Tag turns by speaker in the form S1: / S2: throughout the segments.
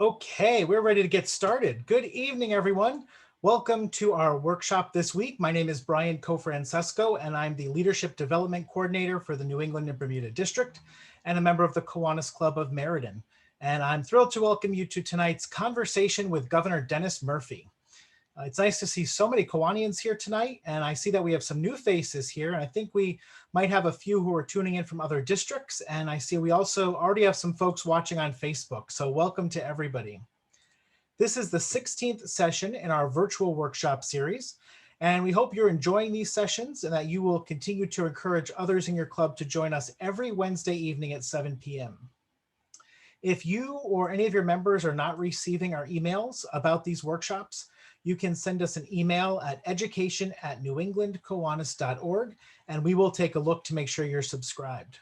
S1: Okay, we're ready to get started. Good evening, everyone. Welcome to our workshop this week. My name is Brian Cofrancesco, and I'm the Leadership Development Coordinator for the New England and Bermuda District and a member of the Kiwanis Club of Meriden. And I'm thrilled to welcome you to tonight's conversation with Governor Denis Murphy. It's nice to see so many Kiwanians here tonight, and I see that we have some new faces here. And I think we might have a few who are tuning in from other districts. And I see we also already have some folks watching on Facebook. So welcome to everybody. This is the 16th session in our virtual workshop series. And we hope you're enjoying these sessions and that you will continue to encourage others in your club to join us every Wednesday evening at 7 p.m. If you or any of your members are not receiving our emails about these workshops, you can send us an email at education@newenglandkiwanis.org, and we will take a look to make sure you're subscribed.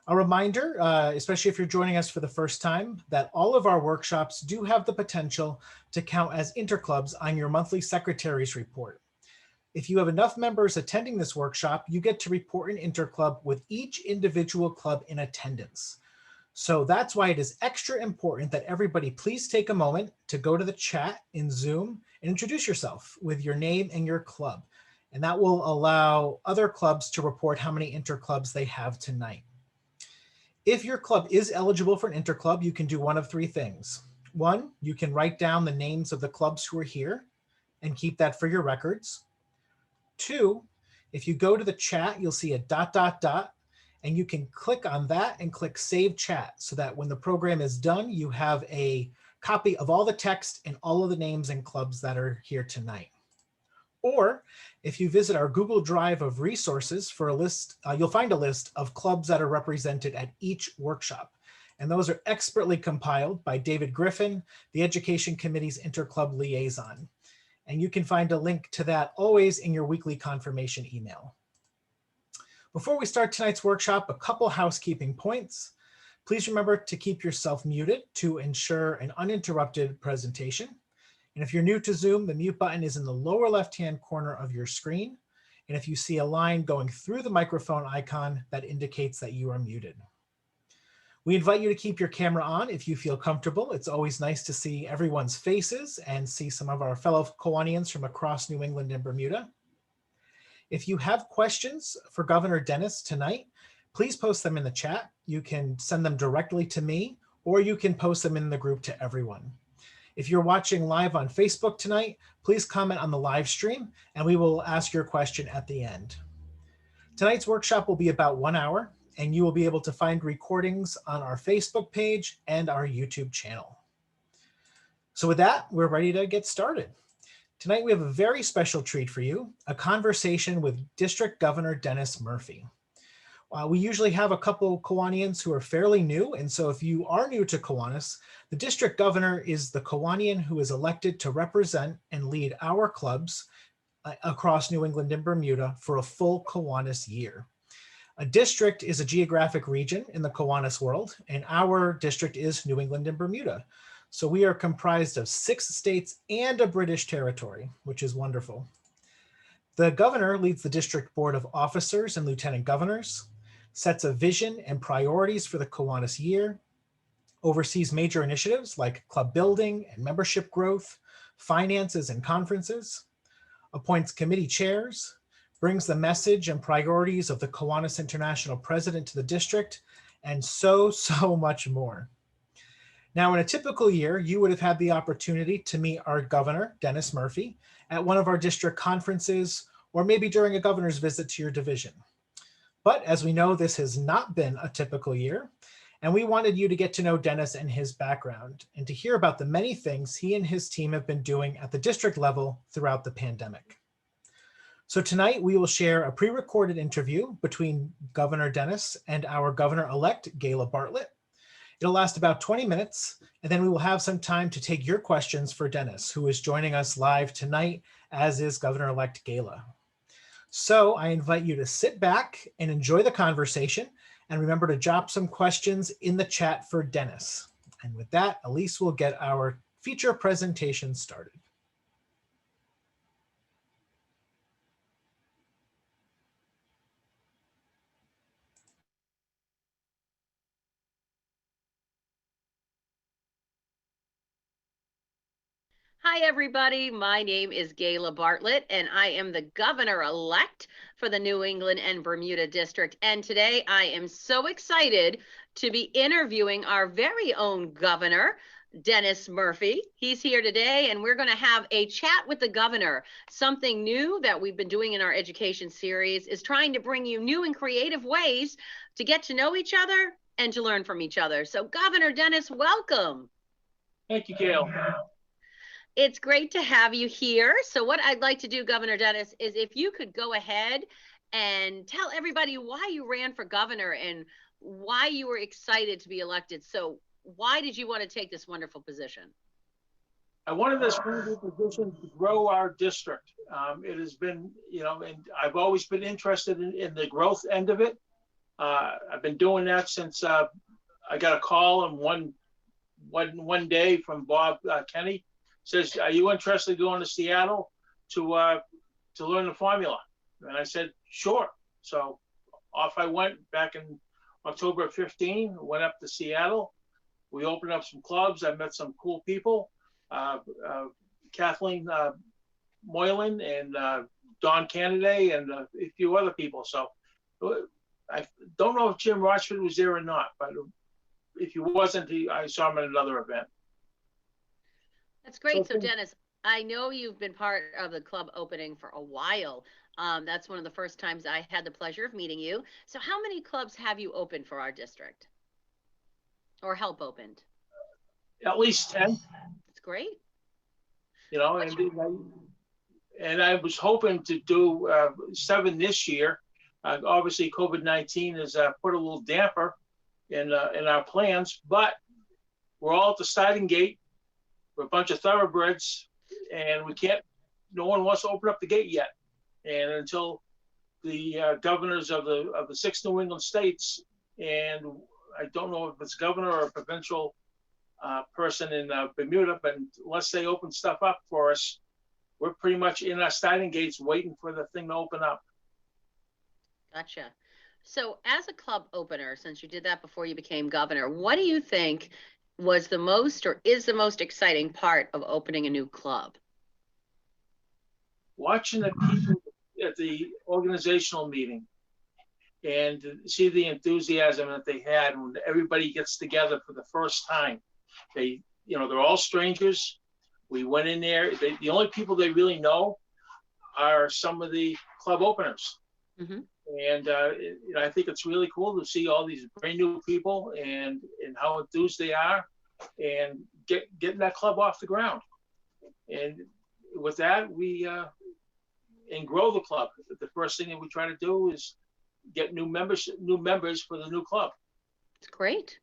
S1: A reminder, especially if you're joining us for the first time, that all of our workshops do have the potential to count as interclubs on your monthly secretary's report. If you have enough members attending this workshop, you get to report an interclub with each individual club in attendance. So that's why it is extra important that everybody please take a moment to go to the chat in Zoom and introduce yourself with your name and your club. And that will allow other clubs to report how many interclubs they have tonight. If your club is eligible for an interclub, you can do one of three things. One, you can write down the names of the clubs who are here and keep that for your records. Two, if you go to the chat, you'll see a ... and you can click on that and click Save Chat so that when the program is done, you have a copy of all the text and all of the names and clubs that are here tonight. Or if you visit our Google Drive of resources for a list, you'll find a list of clubs that are represented at each workshop. And those are expertly compiled by David Griffin, the Education Committee's Interclub Liaison. And you can find a link to that always in your weekly confirmation email. Before we start tonight's workshop, a couple housekeeping points. Please remember to keep yourself muted to ensure an uninterrupted presentation. And if you're new to Zoom, the mute button is in the lower left-hand corner of your screen. And if you see a line going through the microphone icon, that indicates that you are muted. We invite you to keep your camera on if you feel comfortable. It's always nice to see everyone's faces and see some of our fellow Kiwanians from across New England and Bermuda. If you have questions for Governor Denis tonight, please post them in the chat. You can send them directly to me, or you can post them in the group to everyone. If you're watching live on Facebook tonight, please comment on the live stream, and we will ask your question at the end. Tonight's workshop will be about 1 hour, and you will be able to find recordings on our Facebook page and our YouTube channel. So with that, we're ready to get started. Tonight, we have a very special treat for you, a conversation with District Governor Denis Murphy. We usually have a couple Kiwanians who are fairly new, and so if you are new to Kiwanis, the District Governor is the Kiwanian who is elected to represent and lead our clubs across New England and Bermuda for a full Kiwanis year. A district is a geographic region in the Kiwanis world, and our district is New England and Bermuda. So we are comprised of 6 states and a British territory, which is wonderful. The governor leads the district board of officers and lieutenant governors, sets a vision and priorities for the Kiwanis year, oversees major initiatives like club building and membership growth, finances and conferences, appoints committee chairs, brings the message and priorities of the Kiwanis International President to the district, and so much more. Now, in a typical year, you would have had the opportunity to meet our governor, Denis Murphy, at one of our district conferences, or maybe during a governor's visit to your division. But as we know, this has not been a typical year, and we wanted you to get to know Denis and his background, and to hear about the many things he and his team have been doing at the district level throughout the pandemic. So tonight, we will share a pre-recorded interview between Governor Denis and our governor-elect, Gayla Bartlett. It'll last about 20 minutes, and then we will have some time to take your questions for Denis, who is joining us live tonight, as is Governor-elect Gayla. So I invite you to sit back and enjoy the conversation, and remember to drop some questions in the chat for Denis. And with that, Elise will get our feature presentation started.
S2: Hi, everybody. My name is Gayla Bartlett, and I am the governor-elect for the New England and Bermuda District. And today I am so excited to be interviewing our very own governor, Denis Murphy. He's here today, and we're going to have a chat with the governor. Something new that we've been doing in our education series is trying to bring you new and creative ways to get to know each other and to learn from each other. So, Governor Denis, welcome.
S3: Thank you, Gail.
S2: It's great to have you here. So what I'd like to do, Governor Denis, is if you could go ahead and tell everybody why you ran for governor and why you were excited to be elected. So why did you want to take this wonderful position?
S3: I wanted this wonderful position to grow our district. It has been, and I've always been interested in the growth end of it. I've been doing that since I got a call and one day from Bob Kenny. Says, "Are you interested in going to Seattle to learn the formula?" And I said, "Sure." So off I went back in October of 15. Went up to Seattle. We opened up some clubs. I met some cool people, Kathleen Moylan and Don Canaday and a few other people. So I don't know if Jim Rochford was there or not, but if he wasn't, I saw him at another event.
S2: That's great. So Denis, I know you've been part of the club opening for a while. That's one of the first times I had the pleasure of meeting you. So how many clubs have you opened for our district or help opened?
S3: At least 10.
S2: That's great.
S3: And I was hoping to do 7 this year. Obviously, COVID-19 has put a little damper in our plans, but we're all at the starting gate. We're a bunch of thoroughbreds, and no one wants to open up the gate yet. And until the governors of the 6 New England states, and I don't know if it's governor or a provincial person in Bermuda, but unless they open stuff up for us, we're pretty much in our starting gates waiting for the thing to open up.
S2: Gotcha. So as a club opener, since you did that before you became governor, what do you think was the most or is the most exciting part of opening a new club?
S3: Watching the people at the organizational meeting and to see the enthusiasm that they had when everybody gets together for the first time. They're all strangers. We went in there. The only people they really know are some of the club openers. Mm-hmm. And I think it's really cool to see all these brand new people and how enthused they are, and getting that club off the ground. And with that, we and grow the club. The first thing that we try to do is get new members for the new club.
S2: It's great.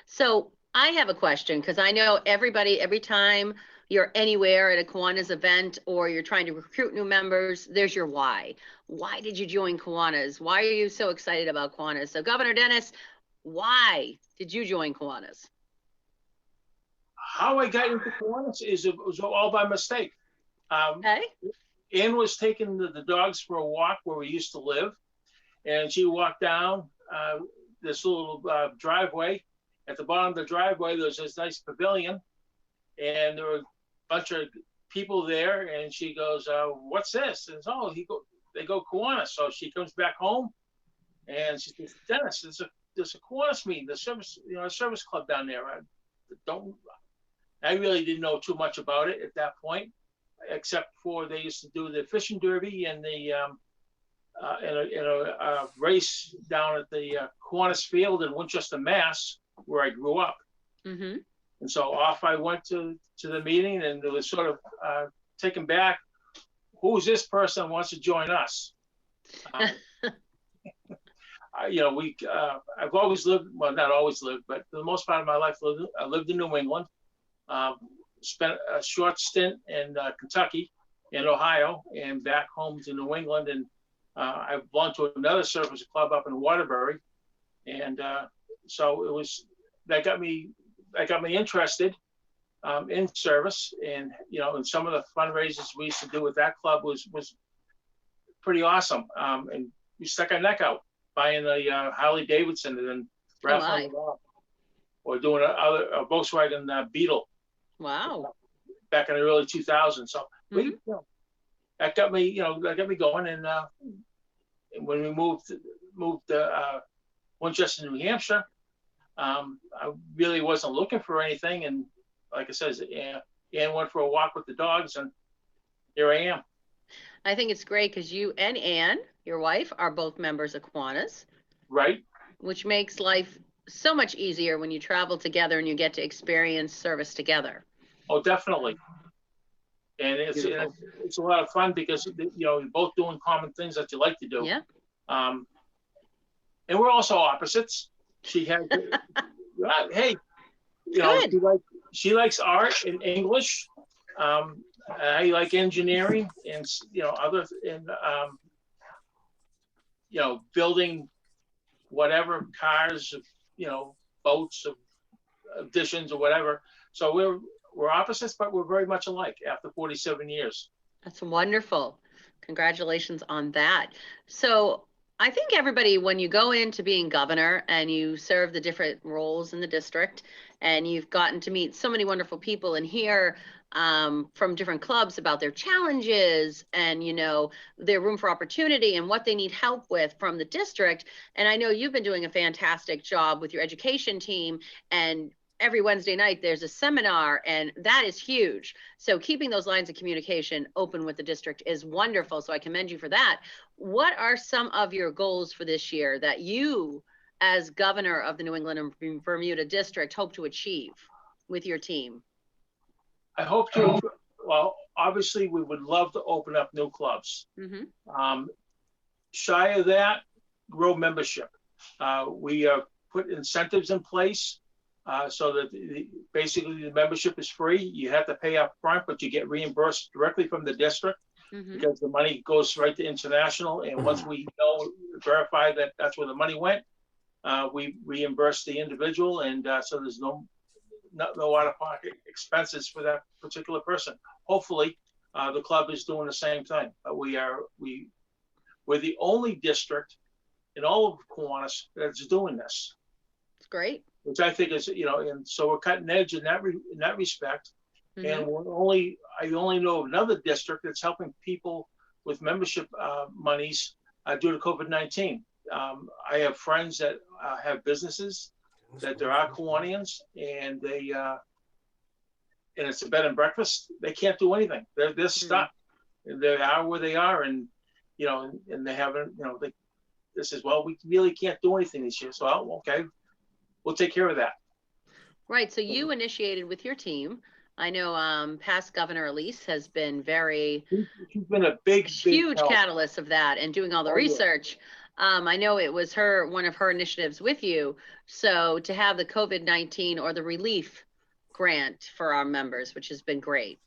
S2: So I have a question, because I know everybody, every time you're anywhere at a Kiwanis event or you're trying to recruit new members, there's your why. Why did you join Kiwanis? Why are you so excited about Kiwanis? So Governor Denis, why did you join Kiwanis?
S3: How I got into Kiwanis was all by mistake. Okay. Ann was taking the dogs for a walk where we used to live, and she walked down this little driveway. At the bottom of the driveway, there's this nice pavilion, and there were a bunch of people there, and she goes, "What's this?" And they go Kiwanis. So she comes back home, and she says, "Denis, there's a Kiwanis meeting, the service, a service club down there." I really didn't know too much about it at that point, except for they used to do the fishing derby and the in a race down at the Kiwanis Field in Winchester, Mass, where I grew up. Mm-hmm. And so off I went to the meeting, and it was sort of taken back. Who's this person who wants to join us? I've always lived, well, not always lived, but for the most part of my life, I lived in New England. Spent a short stint in Kentucky and Ohio, and back home to New England. And I belonged to another service club up in Waterbury. And so that got me interested in service. And, and some of the fundraisers we used to do with that club was pretty awesome. And we stuck our neck out buying a Harley Davidson and then raffling it off, or doing a Volkswagen Beetle.
S2: Wow.
S3: back in the early 2000s. So that got me, going. And when we moved to Winchester, New Hampshire, I really wasn't looking for anything. And like I said, Ann went for a walk with the dogs, and here I am.
S2: I think it's great because you and Ann, your wife, are both members of Kiwanis.
S3: Right.
S2: Which makes life so much easier when you travel together and you get to experience service together.
S3: Oh, definitely. And it's a lot of fun because, you're both doing common things that you like to do.
S2: Yeah.
S3: And we're also opposites. She has, hey, she likes art and English. I like engineering and, building whatever, cars, boats, additions or whatever. So we're opposites, but we're very much alike after 47 years.
S2: That's wonderful. Congratulations on that. So I think everybody, when you go into being governor and you serve the different roles in the district, and you've gotten to meet so many wonderful people and hear from different clubs about their challenges and, their room for opportunity and what they need help with from the district. And I know you've been doing a fantastic job with your education team, and every Wednesday night there's a seminar, and that is huge. So keeping those lines of communication open with the district is wonderful. So I commend you for that. What are some of your goals for this year that you, as governor of the New England and Bermuda district, hope to achieve with your team?
S3: I hope to, well, obviously we would love to open up new clubs. Shy of that, grow membership. We put incentives in place so that basically the membership is free. You have to pay up front, but you get reimbursed directly from the district because the money goes right to international. And once we verify that that's where the money went, we reimburse the individual, and so there's no out-of-pocket expenses for that particular person. Hopefully, the club is doing the same thing. But we're the only district in all of Kiwanis that's doing this.
S2: It's great.
S3: Which I think is, and so we're cutting edge in that respect. And I only know of another district that's helping people with membership monies due to COVID-19. I have friends that have businesses that there are Kiwanians, and and it's a bed and breakfast. They can't do anything. They're stuck. They are where they are, and and they haven't. They says, well, we really can't do anything this year. So okay, we'll take care of that.
S2: Right. So you initiated with your team. I know past Governor Elise has been
S3: she's been a huge
S2: catalyst of that and doing all the research. Yeah. I know it was one of her initiatives with you. So to have the COVID-19 or the relief grant for our members, which has been great.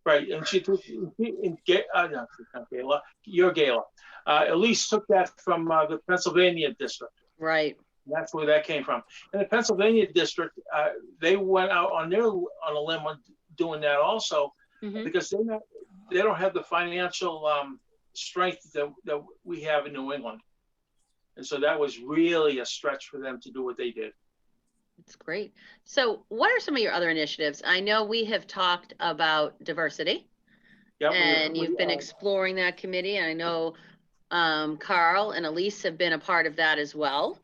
S3: Right. And she took, not Gayla, your Gayla. Elise took that from the Pennsylvania district.
S2: Right.
S3: That's where that came from. And the Pennsylvania district, they went out on a limb doing that also, because they don't have the financial strength that we have in New England. And so that was really a stretch for them to do what they did.
S2: That's great. So what are some of your other initiatives? I know we have talked about diversity. Yep, and you've been exploring that committee. And I know Carl and Elise have been a part of that as well.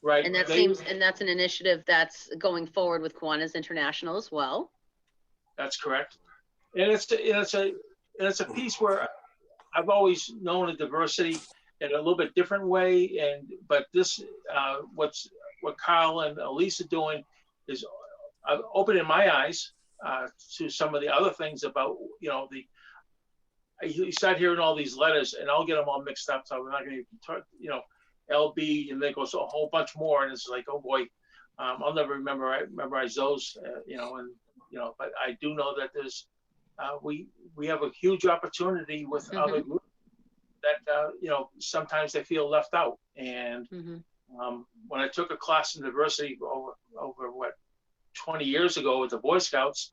S3: Right.
S2: And that's an initiative that's going forward with Kiwanis International as well.
S3: That's correct. And it's a piece where I've always known a diversity in a little bit different way, but this what Carl and Elise are doing is opening my eyes to some of the other things about you start hearing all these letters, and I'll get them all mixed up, so I'm not going to talk, LB, and then goes a whole bunch more, and it's like, oh boy, I'll never memorize those, but I do know that there's we have a huge opportunity with other groups that sometimes they feel left out. And when I took a class in diversity over 20 years ago with the Boy Scouts,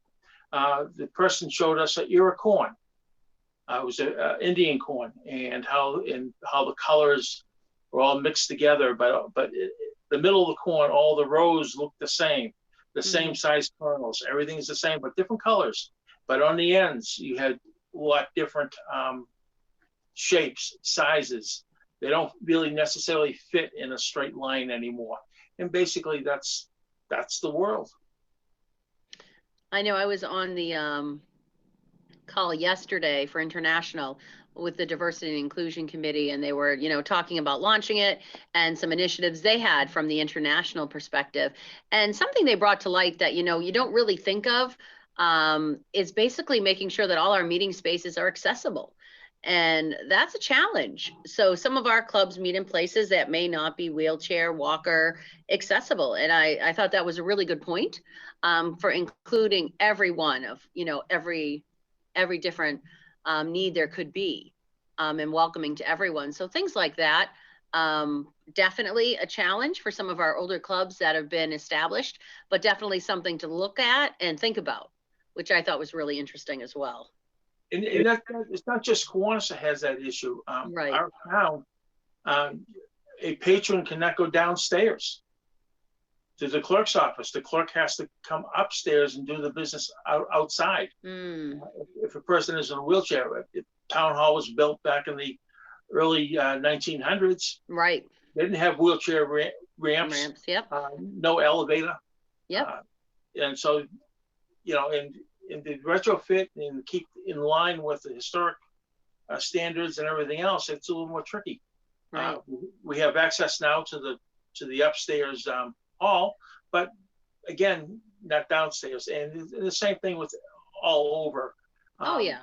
S3: the person showed us an ear of corn. It was an Indian corn, and how the colors were all mixed together, but the middle of the corn, all the rows look the same size kernels. Everything's the same, but different colors. but on the ends, you had a lot different shapes, sizes. They don't really necessarily fit in a straight line anymore. And basically that's the world.
S2: I know I was on the call yesterday for International with the Diversity and Inclusion Committee, and they were, talking about launching it and some initiatives they had from the international perspective. And something they brought to light that, you don't really think of is basically making sure that all our meeting spaces are accessible. And that's a challenge. So some of our clubs meet in places that may not be wheelchair, walker accessible. And I thought that was a really good point for including every one of, every different need there could be and welcoming to everyone. So things like that, definitely a challenge for some of our older clubs that have been established, but definitely something to look at and think about, which I thought was really interesting as well.
S3: And it's not just Kiwanis that has that issue.
S2: Right.
S3: Our town, a patron cannot go downstairs to the clerk's office. The clerk has to come upstairs and do the business outside. If a person is in a wheelchair, the town hall was built back in the early 1900s.
S2: Right.
S3: They didn't have wheelchair ramps.
S2: Yep.
S3: No elevator.
S2: Yep.
S3: And so, and the retrofit and keep in line with the historic standards and everything else, it's a little more tricky.
S2: Right.
S3: We have access now to the upstairs hall, but again, not downstairs. And the same thing with all over.
S2: Oh yeah.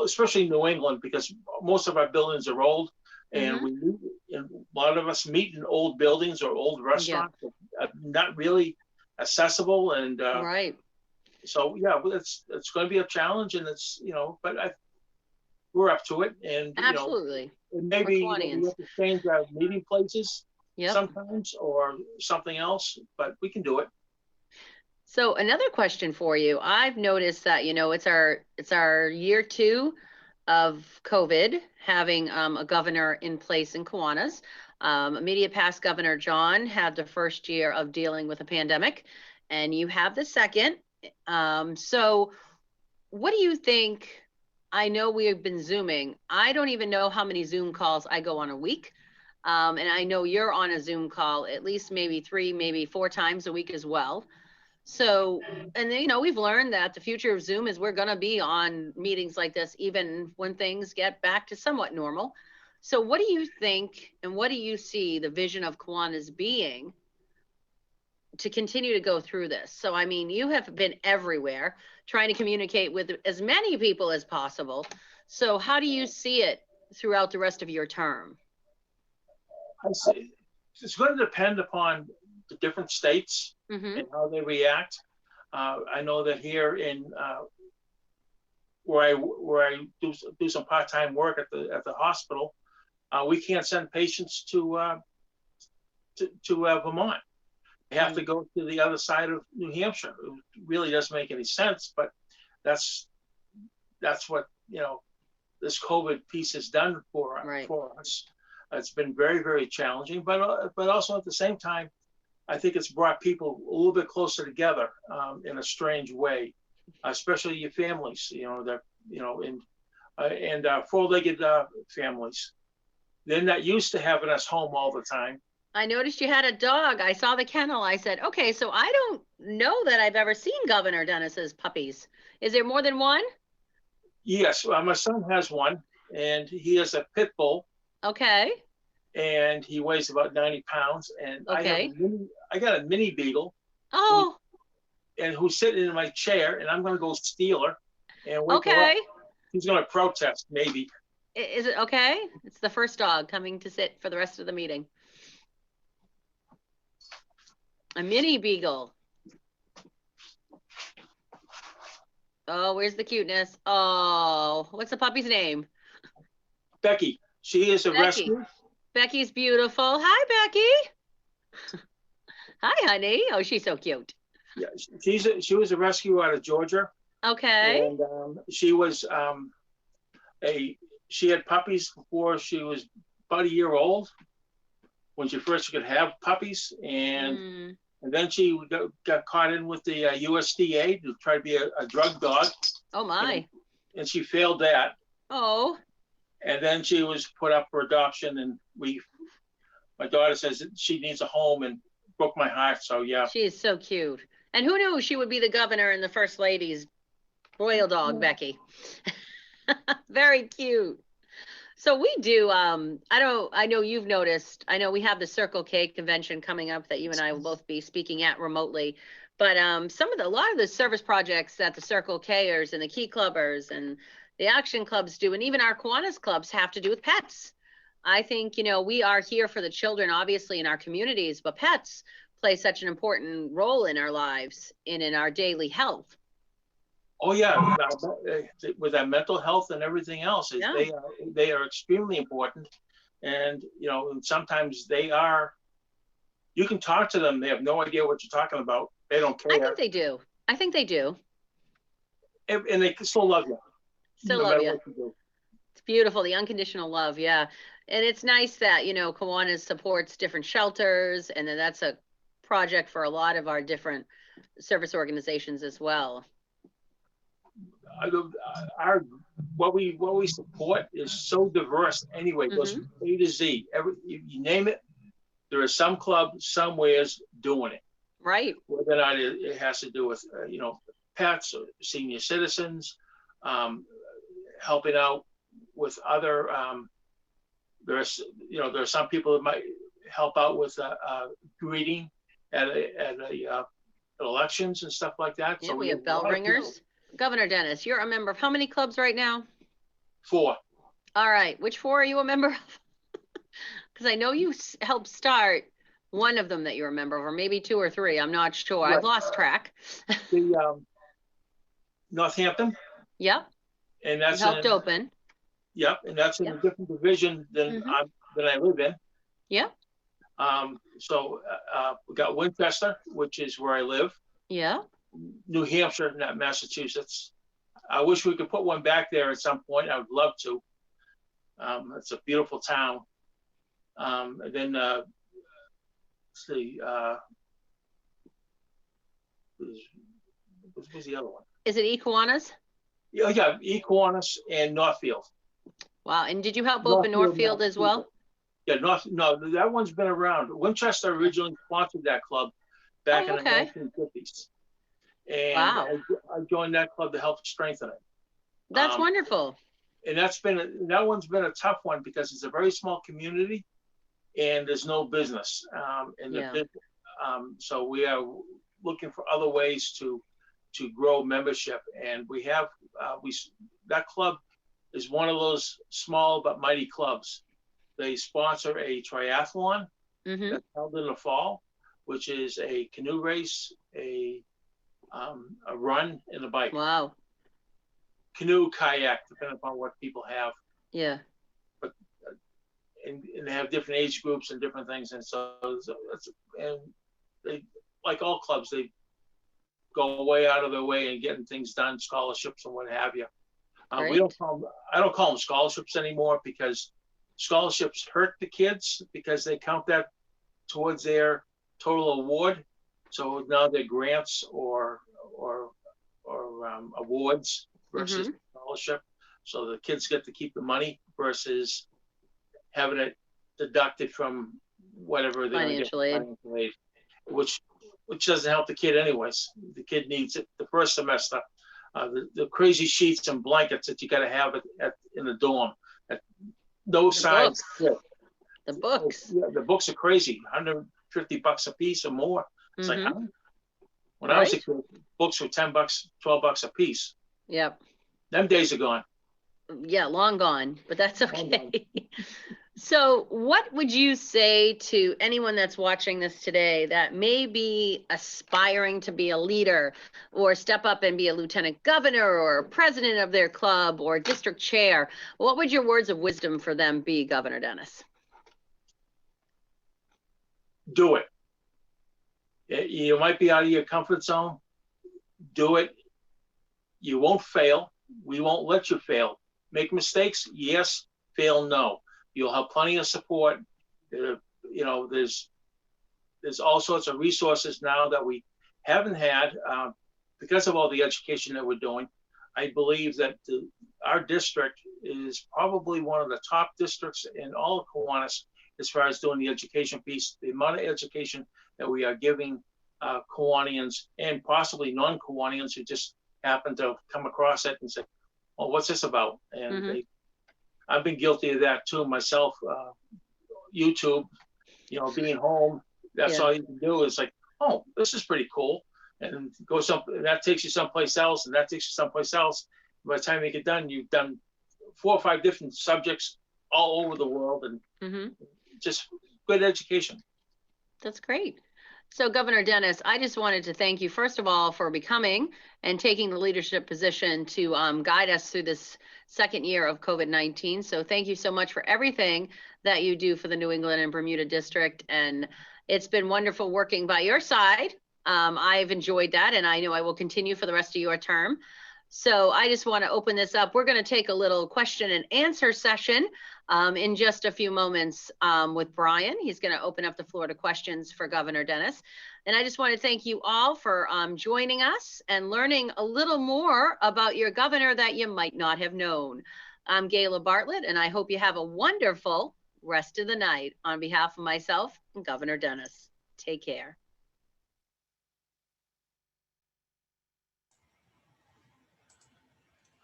S3: Especially New England, because most of our buildings are old, and a lot of us meet in old buildings or old restaurants, not really accessible. And
S2: right.
S3: So yeah, it's going to be a challenge, and it's but we're up to it, and
S2: absolutely.
S3: And maybe we have to change our meeting places sometimes or something else, but we can do it.
S2: So another question for you. I've noticed that it's our year 2 of COVID, having a governor in place in Kiwanis. Immediate past Governor John had the first year of dealing with a pandemic, and you have the second. So what do you think? I know we have been Zooming. I don't even know how many Zoom calls I go on a week. And I know you're on a Zoom call at least maybe 3, maybe 4 times a week as well. So, and then, we've learned that the future of Zoom is we're going to be on meetings like this, even when things get back to somewhat normal. So what do you think, and what do you see the vision of Kiwanis being to continue to go through this? So, I mean, you have been everywhere trying to communicate with as many people as possible. So how do you see it throughout the rest of your term?
S3: I see. It's going to depend upon the different states and how they react. I know that here in where I do some part-time work at the hospital, we can't send patients to Vermont. They have to go to the other side of New Hampshire. It really doesn't make any sense, but that's what this COVID piece has done for us. It's been very, very challenging, but also at the same time, I think it's brought people a little bit closer together in a strange way, especially your families. And four-legged families. They're not used to having us home all the time.
S2: I noticed you had a dog. I saw the kennel. I said, okay, so I don't know that I've ever seen Governor Denis's puppies. Is there more than one?
S3: Yes, my son has one, and he is a pit bull.
S2: Okay.
S3: And he weighs about 90 pounds. And
S2: okay.
S3: I got a mini beagle.
S2: Oh.
S3: Who's sitting in my chair, and I'm going to go steal her. And wake her
S2: okay.
S3: up. He's going to protest, maybe.
S2: Is it okay? It's the first dog coming to sit for the rest of the meeting. A mini beagle. Oh, where's the cuteness? Oh, what's the puppy's name?
S3: Becky. She is a rescue.
S2: Becky's beautiful. Hi, Becky. Hi, honey. Oh, she's so cute.
S3: Yeah, she was a rescue out of Georgia.
S2: Okay.
S3: And she was she had puppies before she was about a year old, when she first could have puppies, and then she got caught in with the USDA to try to be a drug dog.
S2: Oh my.
S3: And she failed that.
S2: Oh.
S3: And then she was put up for adoption, and my daughter says that she needs a home, and broke my heart. So yeah.
S2: She is so cute. And who knew she would be the governor and the first lady's royal dog, Becky. Very cute. So we do, I know you've noticed, I know we have the Circle K convention coming up that you and I will both be speaking at remotely. But a lot of the service projects that the Circle Kers and the Key Clubbers and the Action Clubs do, and even our Kiwanis clubs, have to do with pets. I think, we are here for the children, obviously, in our communities, but pets play such an important role in our lives and in our daily health.
S3: Oh yeah, with that mental health and everything else,
S2: Yeah.
S3: they are extremely important. And sometimes you can talk to them, they have no idea what you're talking about. They don't care.
S2: I think they do.
S3: And they still love you.
S2: Still love you. It's beautiful, the unconditional love, yeah. And it's nice that, Kiwanis supports different shelters, and then that's a project for a lot of our different service organizations as well.
S3: What we support is so diverse anyway. It goes from A to Z. You name it, there is some club somewhere's doing it.
S2: Right.
S3: Whether or not it has to do with pets or senior citizens, helping out with other. There are some people that might help out with greeting at elections and stuff like that.
S2: Yeah, so we have bell ringers. Governor Denis, you're a member of how many clubs right now?
S3: 4.
S2: All right. Which 4 are you a member of? Because I know you helped start one of them that you're a member of, or maybe 2 or 3. I'm not sure. Right. I've lost track.
S3: The Northampton.
S2: Yep.
S3: And that's
S2: you helped open.
S3: Yep. And that's in a different division than I live in.
S2: Yep.
S3: So we got Winchester, which is where I live.
S2: Yeah.
S3: New Hampshire, not Massachusetts. I wish we could put one back there at some point. I would love to. It's a beautiful town. And then let's see, who's the other one?
S2: Is it Kiwanis?
S3: Yeah, Kiwanis and Northfield.
S2: Wow, and did you help open Northfield as well?
S3: Yeah, no, that one's been around. Winchester originally sponsored that club back in the 1950s. And
S2: wow.
S3: I joined that club to help strengthen it.
S2: That's wonderful.
S3: And that one's been a tough one because it's a very small community, and there's no business. So we are looking for other ways to grow membership, and we have that club is one of those small but mighty clubs. They sponsor a triathlon that's held in the fall, which is a canoe race, a run, and a bike.
S2: Wow.
S3: Canoe, kayak, depending upon what people have.
S2: Yeah.
S3: But and they have different age groups and different things, and so and they, like all clubs, they go way out of their way in getting things done, scholarships and what have you. I don't call them scholarships anymore, because scholarships hurt the kids because they count that towards their total award. So now they're grants or awards versus scholarship. So the kids get to keep the money versus having it deducted from whatever they're
S2: financial aid,
S3: which doesn't help the kid anyways. The kid needs it the first semester. The crazy sheets and blankets that you got to have in the dorm. Those sides.
S2: The books.
S3: Yeah, the books are crazy. $150 a piece or more. It's like, when I was a kid, books were $10, $12 a piece.
S2: Yep.
S3: Them days are gone.
S2: Yeah, long gone, but that's okay. So what would you say to anyone that's watching this today that may be aspiring to be a leader or step up and be a lieutenant governor or president of their club or district chair? What would your words of wisdom for them be, Governor Denis?
S3: Do it. You might be out of your comfort zone. Do it. You won't fail. We won't let you fail. Make mistakes, yes. Fail, no. You'll have plenty of support. There's all sorts of resources now that we haven't had because of all the education that we're doing. I believe that our district is probably one of the top districts in all of Kiwanis as far as doing the education piece. The amount of education that we are giving Kiwanians and possibly non-Kiwanians who just happen to come across it and say, "Oh, what's this about?" And I've been guilty of that too myself. YouTube, being home, that's all you can do is like, "Oh, this is pretty cool," and that takes you someplace else, and that takes you someplace else. By the time you get done, you've done 4 or 5 different subjects all over the world, and just good education.
S2: That's great. So Governor Denis, I just wanted to thank you, first of all, for becoming and taking the leadership position to guide us through this second year of COVID-19. So thank you so much for everything that you do for the New England and Bermuda District. And it's been wonderful working by your side. I've enjoyed that, and I know I will continue for the rest of your term. So I just want to open this up. We're going to take a little question and answer session in just a few moments with Brian. He's going to open up the floor to questions for Governor Denis. And I just want to thank you all for joining us and learning a little more about your governor that you might not have known. I'm Gayla Bartlett, and I hope you have a wonderful rest of the night. On behalf of myself and Governor Denis, take care.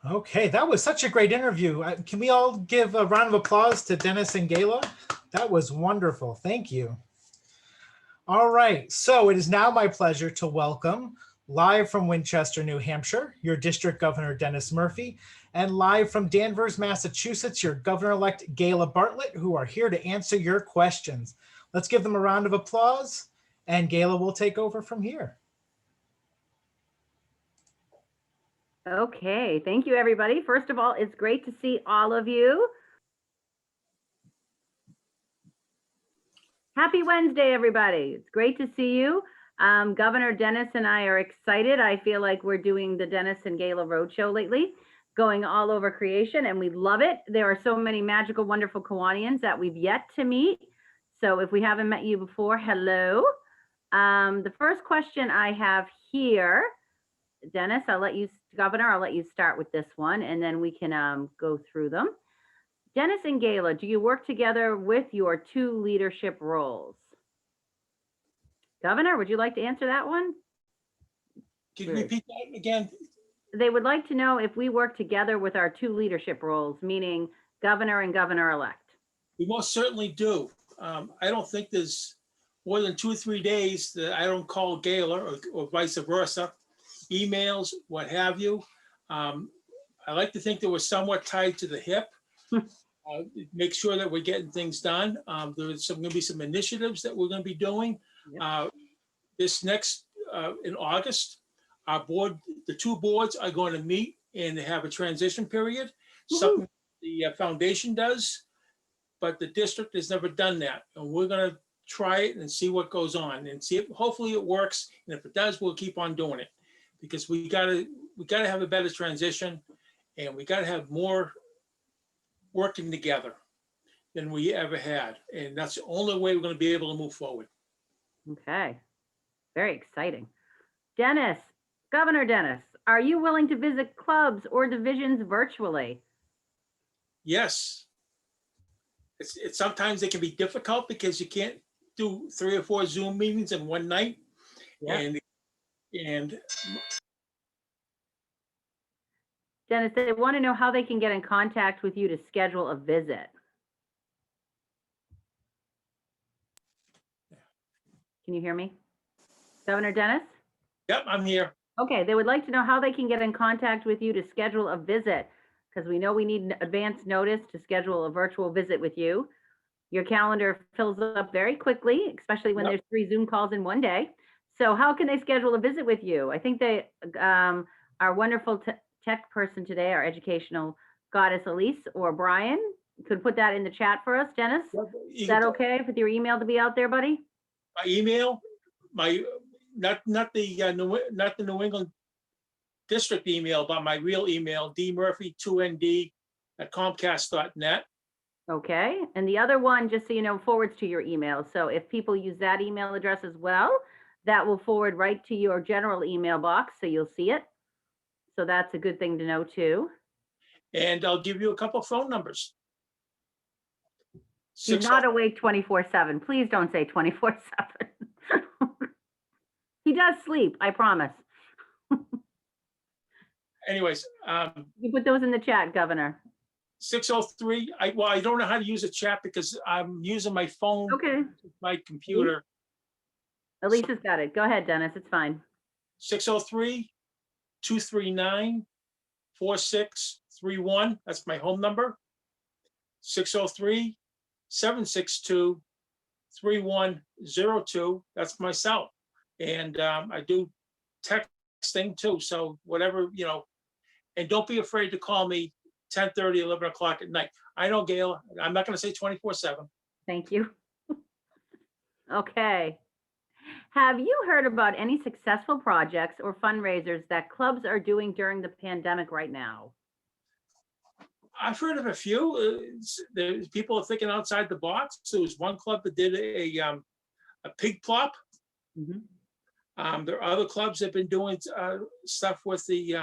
S1: Okay, that was such a great interview. Can we all give a round of applause to Denis and Gayla? That was wonderful. Thank you. All right, so it is now my pleasure to welcome, live from Winchester, New Hampshire, your District Governor Denis Murphy, and live from Danvers, Massachusetts, your Governor-elect Gayla Bartlett, who are here to answer your questions. Let's give them a round of applause, and Gayla will take over from here.
S4: Okay, thank you, everybody. First of all, it's great to see all of you. Happy Wednesday, everybody. It's great to see you. Governor Denis and I are excited. I feel like we're doing the Denis and Gayla Roadshow lately, going all over creation, and we love it. There are so many magical, wonderful Kiwanians that we've yet to meet. So if we haven't met you before, hello. The first question I have here, Denis, Governor, I'll let you start with this one, and then we can go through them. Denis and Gayla, do you work together with your 2 leadership roles? Governor, would you like to answer that one?
S3: Can you repeat that again?
S4: They would like to know if we work together with our 2 leadership roles, meaning governor and governor-elect.
S3: We most certainly do. I don't think there's more than 2 or 3 days that I don't call Gayla or vice versa. Emails, what have you. I like to think that we're somewhat tied to the hip. Make sure that we're getting things done. There's going to be some initiatives that we're going to be doing. This next, in August, our board, the 2 boards are going to meet and have a transition period. Something the foundation does, but the district has never done that. And we're going to try it and see what goes on and see if hopefully it works. And if it does, we'll keep on doing it, because we gotta have a better transition, and we gotta have more working together than we ever had. And that's the only way we're going to be able to move forward.
S4: Okay, very exciting. Denis, Governor Denis, are you willing to visit clubs or divisions virtually?
S3: Yes. It's sometimes it can be difficult because you can't do 3 or 4 Zoom meetings in one night.
S4: Yep.
S3: And
S4: Denis, they want to know how they can get in contact with you to schedule a visit. Can you hear me? Governor Denis?
S3: Yep, I'm here.
S4: Okay, they would like to know how they can get in contact with you to schedule a visit, because we know we need advance notice to schedule a virtual visit with you. Your calendar fills up very quickly, especially when there's 3 Zoom calls in one day. So how can they schedule a visit with you? I think they, our wonderful tech person today, our educational goddess Elise or Brian, could put that in the chat for us. Denis, is that okay with your email to be out there, buddy?
S3: My email, not the New England district email, but my real email, dmurphy2nd@comcast.net.
S4: Okay, and the other one, just so you know, forwards to your email. So if people use that email address as well, that will forward right to your general email box, so you'll see it. So that's a good thing to know too.
S3: And I'll give you a couple of phone numbers.
S4: He's not awake 24/7. Please don't say 24/7. He does sleep, I promise.
S3: Anyways,
S4: You put those in the chat, Governor.
S3: 603, I don't know how to use a chat because I'm using my phone,
S4: Okay,
S3: my computer.
S4: Elisa's got it. Go ahead, Dennis, it's fine.
S3: 603-239-4631. That's my home number. 603-762-3102. That's my cell. And I do texting too. So whatever, and don't be afraid to call me 10:30, 11 o'clock at night. I know, Gayla, I'm not going to say 24/7.
S4: Thank you. Okay. Have you heard about any successful projects or fundraisers that clubs are doing during the pandemic right now?
S3: I've heard of a few. There's people are thinking outside the box. There was one club that did a pig plop.
S4: Mhm.
S3: There are other clubs that have been doing stuff with the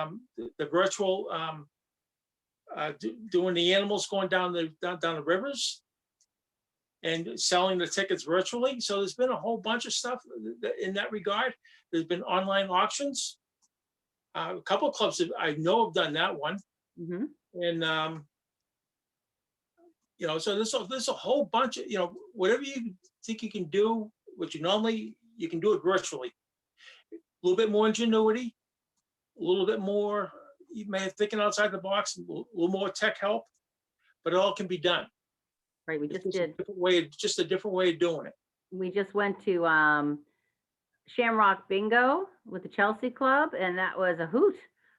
S3: virtual, doing the animals going down the rivers and selling the tickets virtually. So there's been a whole bunch of stuff in that regard. There's been online auctions. A couple of clubs that I know have done that one.
S4: Mhm.
S3: And so there's a whole bunch of, whatever you think you can do, what you can do it virtually. A little bit more ingenuity, a little bit more, you may have thinking outside the box, a little more tech help, but it all can be done.
S4: Right, we
S3: It's
S4: just did.
S3: just a different way of doing it.
S4: We just went to Shamrock Bingo with the Chelsea Club, and that was a hoot.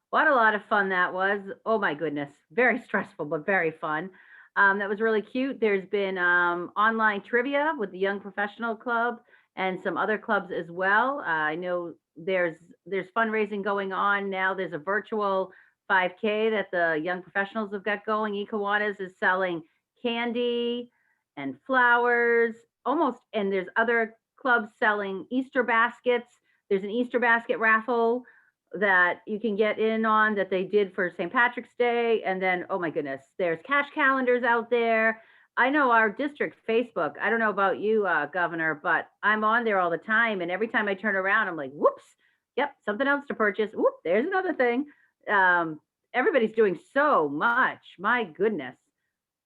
S4: What a lot of fun that was. Oh my goodness. Very stressful, but very fun. That was really cute. There's been online trivia with the Young Professional Club and some other clubs as well. I know there's fundraising going on now. There's a virtual 5K that the Young Professionals have got going. Kiwanis is selling candy and flowers and there's other clubs selling Easter baskets. There's an Easter basket raffle that you can get in on that they did for St. Patrick's Day. And then, oh my goodness, there's cash calendars out there. I know our district Facebook, I don't know about you, Governor, but I'm on there all the time. And every time I turn around, I'm like, whoops, yep, something else to purchase. Whoop, there's another thing. Everybody's doing so much. My goodness.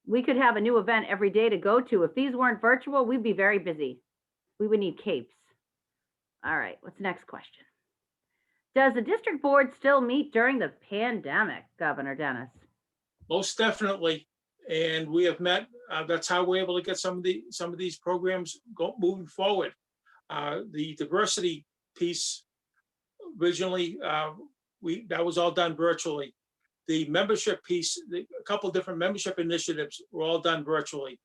S4: We could have a new event every day to go to. If these weren't virtual, we'd be very busy. We would need capes. All right, what's the next question? Does the district board still meet during the pandemic, Governor Denis?
S3: Most definitely. And we have met. That's how we're able to get some of these programs moving forward. The diversity piece originally, that was all done virtually. The membership piece, a couple of different membership initiatives were all done virtually.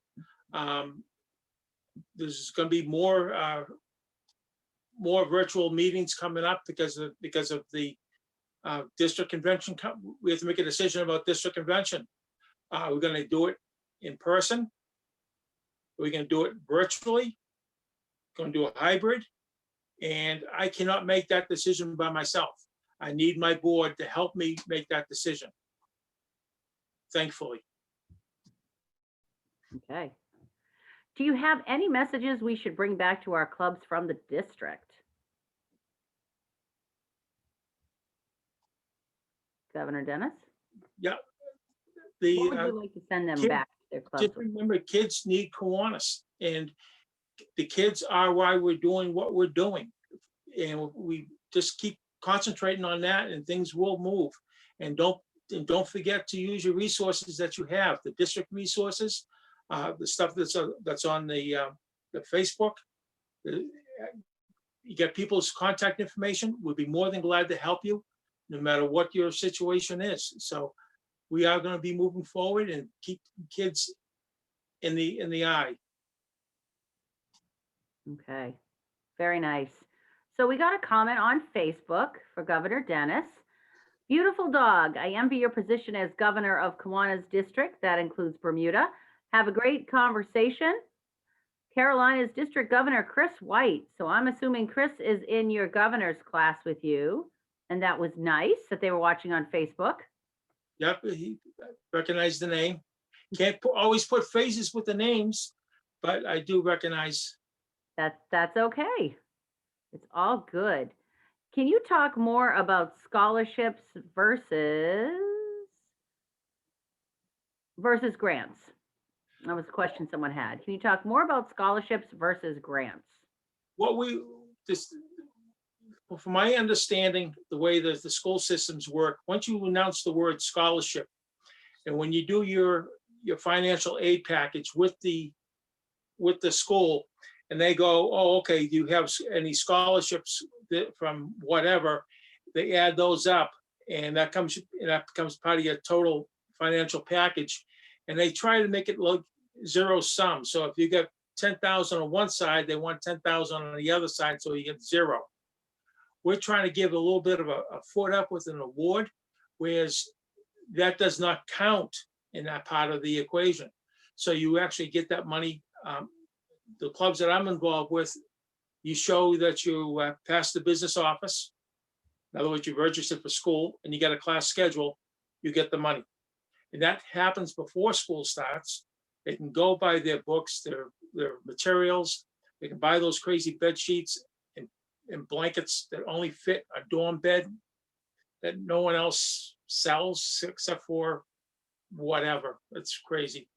S3: There's going to be more virtual meetings coming up because of the district convention. We have to make a decision about district convention. We're going to do it in person. We're going to do it virtually. Going to do a hybrid. And I cannot make that decision by myself. I need my board to help me make that decision. Thankfully.
S4: Okay. Do you have any messages we should bring back to our clubs from the district? Governor Denis?
S3: Yeah.
S4: What would you like to send them back to their clubs?
S3: Just remember, kids need Kiwanis, and the kids are why we're doing what we're doing. And we just keep concentrating on that, and things will move. And don't forget to use your resources that you have, the district resources, the stuff that's on the Facebook. You get people's contact information. We'll be more than glad to help you, no matter what your situation is. So we are going to be moving forward and keep kids in the eye.
S4: Okay, very nice. So we got a comment on Facebook for Governor Denis. Beautiful dog. I envy your position as governor of Kiwanis district. That includes Bermuda. Have a great conversation. Carolina's district governor, Chris White. So I'm assuming Chris is in your governor's class with you. And that was nice that they were watching on Facebook.
S3: Yep, he recognized the name. Can't always put faces with the names, but I do recognize.
S4: That's okay. It's all good. Can you talk more about scholarships versus grants? That was a question someone had. Can you talk more about scholarships versus grants?
S3: What we this from my understanding, the way that the school systems work, once you announce the word scholarship, and when you do your financial aid package with the school, and they go, oh, okay, do you have any scholarships from whatever? They add those up, and that becomes part of your total financial package, and they try to make it look zero sum. So if you get 10,000 on one side, they want 10,000 on the other side, so you get zero. We're trying to give a little bit of a foot up with an award, whereas that does not count in that part of the equation. So you actually get that money. The clubs that I'm involved with, you show that you passed the business office. In other words, you registered for school and you get a class schedule, you get the money. And that happens before school starts. They can go buy their books, their materials. They can buy those crazy bed sheets and blankets that only fit a dorm bed that no one else sells except for whatever. It's crazy.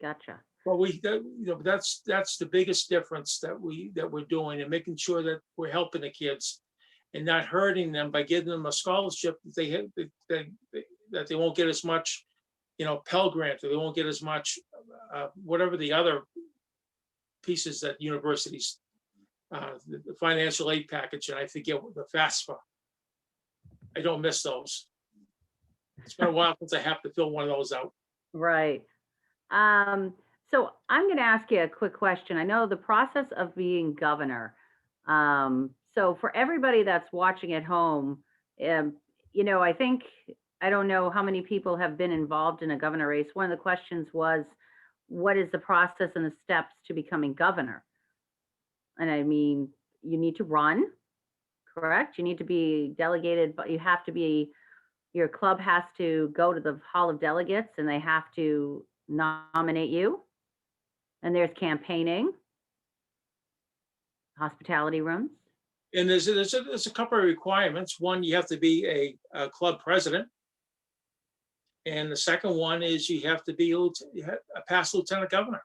S4: Gotcha.
S3: Well, that's the biggest difference that we're doing, and making sure that we're helping the kids and not hurting them by giving them a scholarship that they won't get as much, Pell Grant, or they won't get as much, whatever the other pieces that universities, the financial aid package, and I forget what the FAFSA. I don't miss those. It's been a while since I have to fill one of those out.
S4: Right. So I'm going to ask you a quick question. I know the process of being governor. So for everybody that's watching at home, I think, I don't know how many people have been involved in a governor race. One of the questions was, what is the process and the steps to becoming governor? And I mean, you need to run, correct? You need to be delegated, but your club has to go to the Hall of Delegates and they have to nominate you. And there's campaigning, hospitality rooms.
S3: And there's a couple of requirements. One, you have to be a club president. And the second one is you have to be a past lieutenant governor.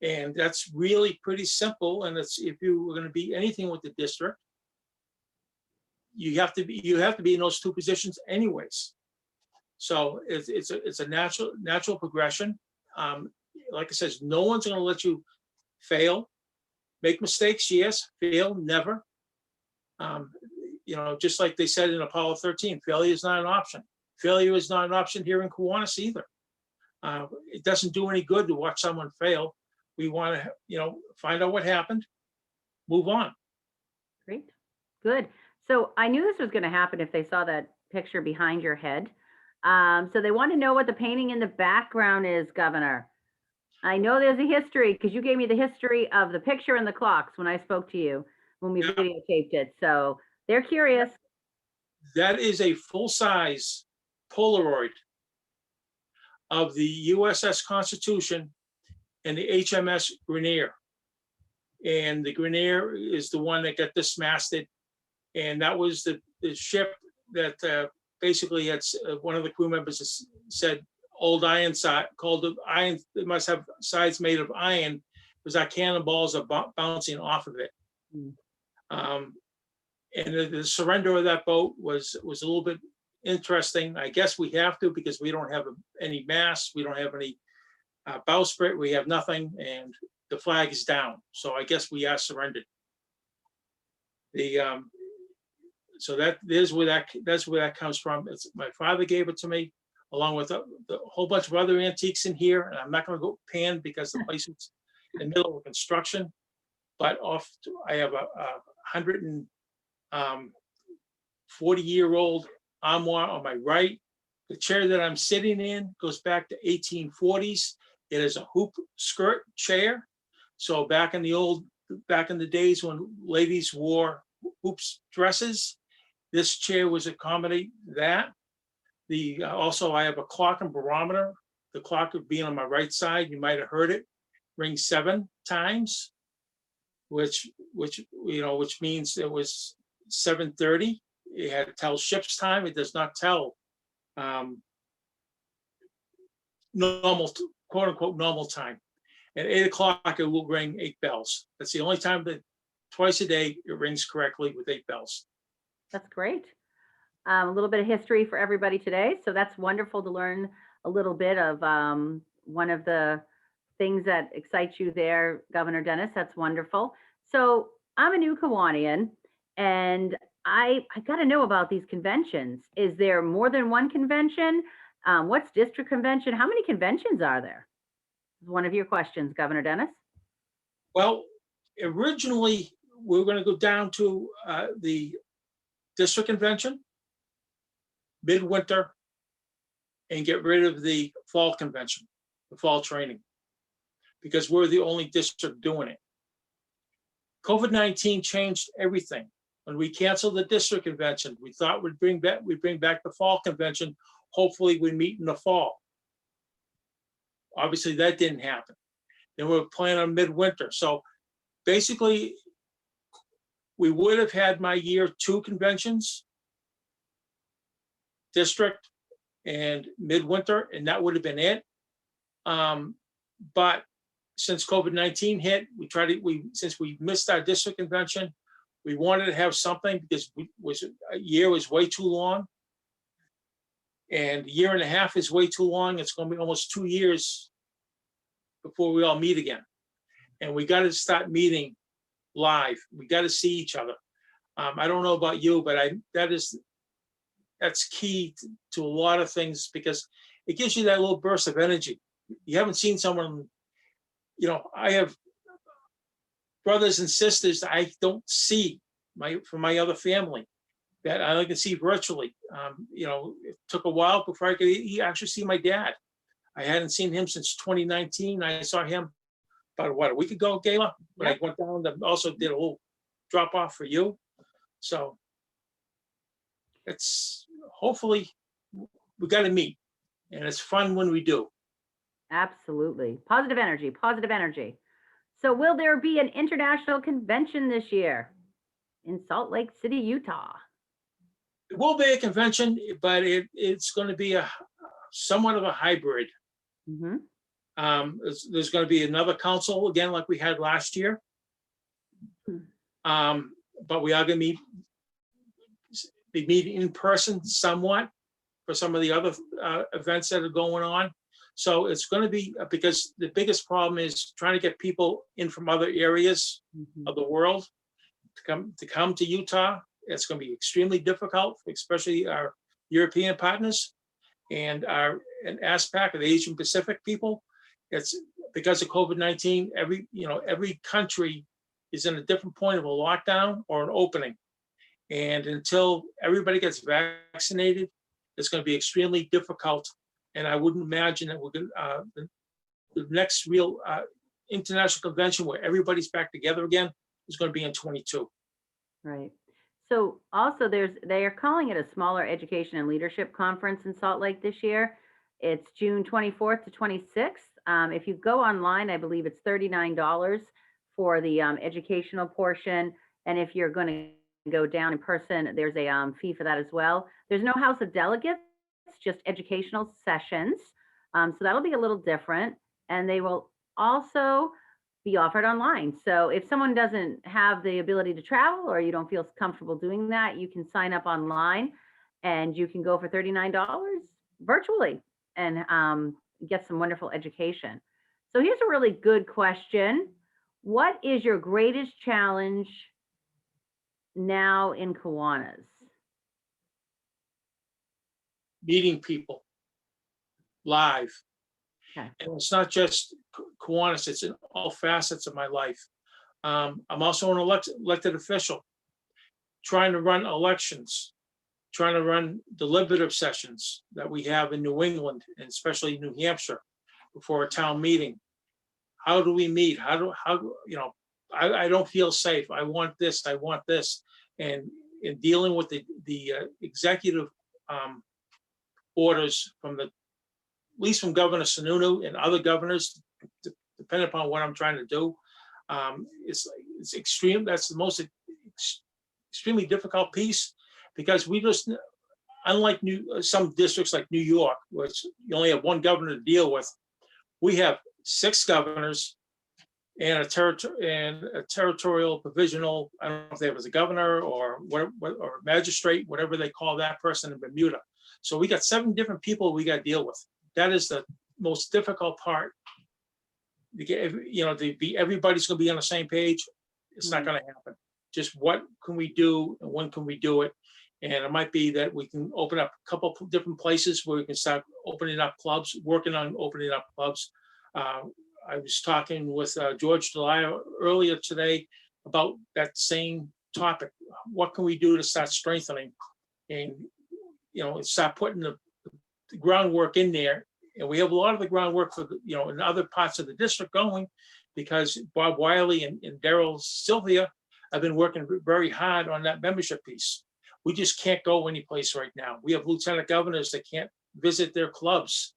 S3: And that's really pretty simple. And it's, if you were going to be anything with the district, you have to be in those two positions anyways. So it's a natural progression. Like I said, no one's going to let you fail. Make mistakes, yes. Fail, never. Just like they said in Apollo 13, failure is not an option. Failure is not an option here in Kiwanis either. It doesn't do any good to watch someone fail. We want to, find out what happened, move on.
S4: Great, good. So I knew this was going to happen if they saw that picture behind your head. So they want to know what the painting in the background is, Governor. I know there's a history because you gave me the history of the picture and the clocks when I spoke to you when we videotaped it. So they're curious.
S3: That is a full-size Polaroid of the USS Constitution and the HMS Grenier. And the Grenier is the one that got dismasted. And that was the ship that basically had one of the crew members said, old iron side, called the iron, it must have sides made of iron, because our cannonballs are bouncing off of it. And the surrender of that boat was a little bit interesting. I guess we have to, because we don't have any masts, we don't have any bowsprit, we have nothing, and the flag is down. So I guess we are surrendered. So that's where that comes from. My father gave it to me, along with a whole bunch of other antiques in here. And I'm not going to go pan because the place is in the middle of construction. But I have a 140-year-old armoire on my right. The chair that I'm sitting in goes back to 1840s. It is a hoop skirt chair. So back in the days when ladies wore hoops dresses, This chair was accommodate that. Also, I have a clock and barometer. The clock would be on my right side. You might have heard it ring 7 times, which means it was 7:30. It had to tell ship's time. It does not tell normal, quote unquote, normal time. At 8 o'clock, it will ring 8 bells. That's the only time that twice a day it rings correctly with 8 bells.
S4: That's great. A little bit of history for everybody today. So that's wonderful to learn a little bit of one of the things that excites you there, Governor Denis. That's wonderful. So I'm a new Kiwanian, and I got to know about these conventions. Is there more than one convention? What's district convention? How many conventions are there? One of your questions, Governor Denis.
S3: Well, originally we were going to go down to the district convention, midwinter, and get rid of the fall convention, the fall training, because we're the only district doing it. COVID-19 changed everything. When we canceled the district convention, we thought we'd bring back the fall convention. Hopefully we'd meet in the fall. Obviously that didn't happen. Then we were planning on midwinter. So basically we would have had my year 2 conventions, district and midwinter, and that would have been it. But since COVID-19 hit, since we missed our district convention, we wanted to have something because a year was way too long. And a year and a half is way too long. It's going to be almost 2 years before we all meet again. And we got to start meeting live. We got to see each other. I don't know about you, but that's key to a lot of things, because it gives you that little burst of energy. You haven't seen someone, I have brothers and sisters that I don't see from my other family that I can see virtually. It took a while before I could actually see my dad. I hadn't seen him since 2019. I saw him about a week ago, Gayla, when I went down and also did a little drop off for you. So it's hopefully we got to meet, and it's fun when we do.
S4: Absolutely. Positive energy, positive energy. So will there be an international convention this year in Salt Lake City, Utah?
S3: It will be a convention, but it's going to be somewhat of a hybrid.
S4: Mm-hmm.
S3: There's going to be another council again, like we had last year. But we are going to be meeting in person somewhat for some of the other events that are going on. So it's going to be, because the biggest problem is trying to get people in from other areas of the world to come to Utah. It's going to be extremely difficult, especially our European partners and an aspect of the Asian Pacific people. It's because of COVID-19. Every country is in a different point of a lockdown or an opening, and until everybody gets vaccinated, it's going to be extremely difficult. And I wouldn't imagine that we're going the next real international convention where everybody's back together again is going to be in 22.
S4: Right. So also they are calling it a smaller education and leadership conference in Salt Lake this year. It's June 24th to 26th. If you go online, I believe it's $39 for the educational portion. And if you're going to go down in person, there's a fee for that as well. There's no House of Delegates, just educational sessions. So that'll be a little different. And they will also be offered online. So if someone doesn't have the ability to travel, or you don't feel comfortable doing that, you can sign up online and you can go for $39 virtually and get some wonderful education. So here's a really good question. What is your greatest challenge now in Kiwanis?
S3: Meeting people live.
S4: Okay.
S3: And it's not just Kiwanis, it's in all facets of my life. I'm also an elected official, trying to run elections, trying to run deliberative sessions that we have in New England, and especially New Hampshire, before a town meeting. How do we meet? I don't feel safe. I want this, and in dealing with the executive orders from at least from Governor Sununu and other governors, depending upon what I'm trying to do. It's extreme. That's the most extremely difficult piece, because we just, unlike some districts like New York, where you only have one governor to deal with, we have 6 governors and a territorial provisional. I don't know if they was a governor or what or magistrate, whatever they call that person in Bermuda. So we got 7 different people we got to deal with. That is the most difficult part. Everybody's going to be on the same page. It's not going to happen. Just what can we do and when can we do it? And it might be that we can open up a couple of different places where we can start opening up clubs, working on opening up clubs. I was talking with George Delia earlier today about that same topic. What can we do to start strengthening and, start putting the groundwork in there? And we have a lot of the groundwork for, in other parts of the district going, because Bob Wiley and Daryl Sylvia have been working very hard on that membership piece. We just can't go anyplace right now. We have lieutenant governors that can't visit their clubs.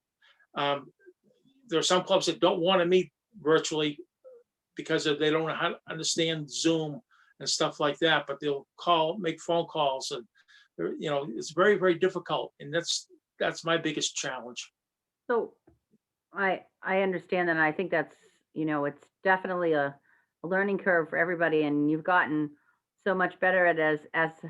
S3: There are some clubs that don't want to meet virtually because they don't know how to understand Zoom and stuff like that, but they'll make phone calls, and it's very, very difficult. And that's my biggest challenge.
S4: So I understand that. And I think that's, it's definitely a learning curve for everybody. And you've gotten so much better at as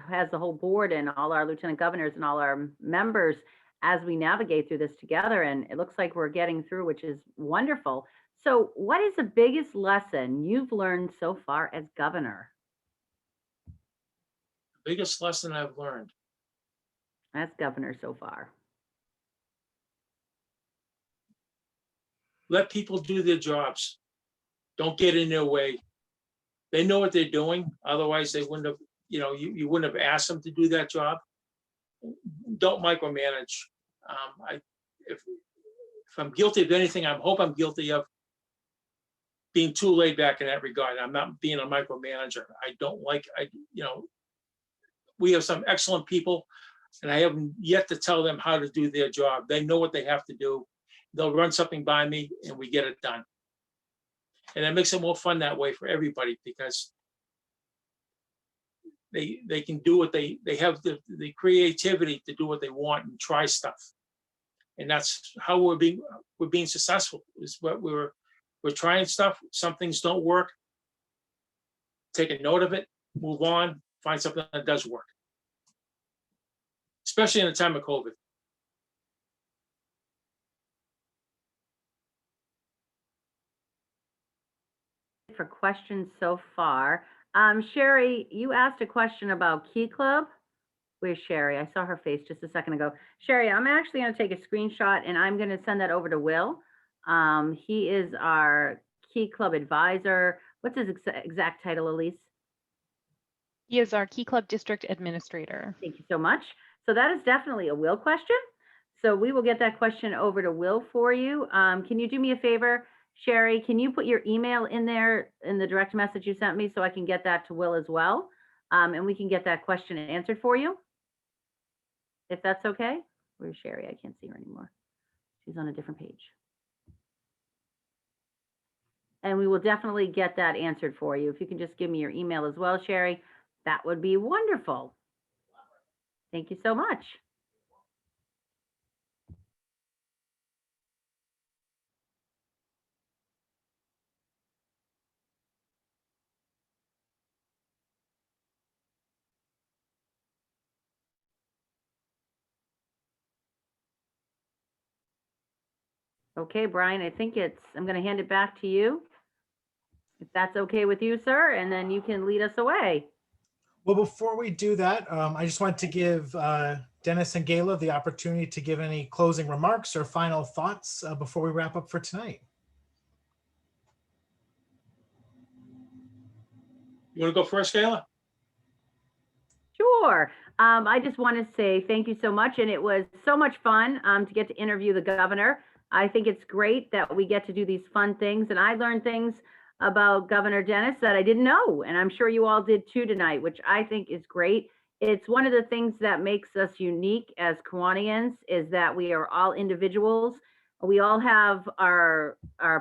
S4: has the whole board and all our lieutenant governors and all our members as we navigate through this together. And it looks like we're getting through, which is wonderful. So what is the biggest lesson you've learned so far as governor?
S3: The biggest lesson I've learned
S4: as governor so far.
S3: Let people do their jobs. Don't get in their way. They know what they're doing. Otherwise, they wouldn't have, you wouldn't have asked them to do that job. Don't micromanage. If I'm guilty of anything, I hope I'm guilty of being too laid back in that regard. I'm not being a micromanager. I don't like, we have some excellent people, and I haven't yet to tell them how to do their job. They know what they have to do. They'll run something by me and we get it done. And it makes it more fun that way for everybody, because they can do what they have the creativity to do what they want and try stuff. And that's how we're being successful, is what we're trying stuff. Some things don't work. Take a note of it, move on, find something that does work. Especially in a time of COVID.
S4: For questions so far. Sherry, you asked a question about Key Club. Where's Sherry? I saw her face just a second ago. Sherry, I'm actually going to take a screenshot and I'm going to send that over to Will. He is our Key Club advisor. What's his exact title, Elise?
S5: He is our Key Club district administrator.
S4: Thank you so much. So that is definitely a Will question. So we will get that question over to Will for you. Can you do me a favor? Sherry, can you put your email in there in the direct message you sent me so I can get that to Will as well? And we can get that question answered for you, if that's okay. Where's Sherry? I can't see her anymore. She's on a different page. And we will definitely get that answered for you. If you can just give me your email as well, Sherry, that would be wonderful. Thank you so much. Okay, Brian, I think I'm going to hand it back to you, if that's okay with you, sir, and then you can lead us away.
S1: Well, before we do that, I just want to give Dennis and Gayla the opportunity to give any closing remarks or final thoughts before we wrap up for tonight.
S3: You want to go first, Gayla?
S4: Sure. I just want to say thank you so much. And it was so much fun to get to interview the governor. I think it's great that we get to do these fun things. And I learned things about Governor Denis that I didn't know. And I'm sure you all did too tonight, which I think is great. it's one of the things that makes us unique as Kiwanians is that we are all individuals. We all have our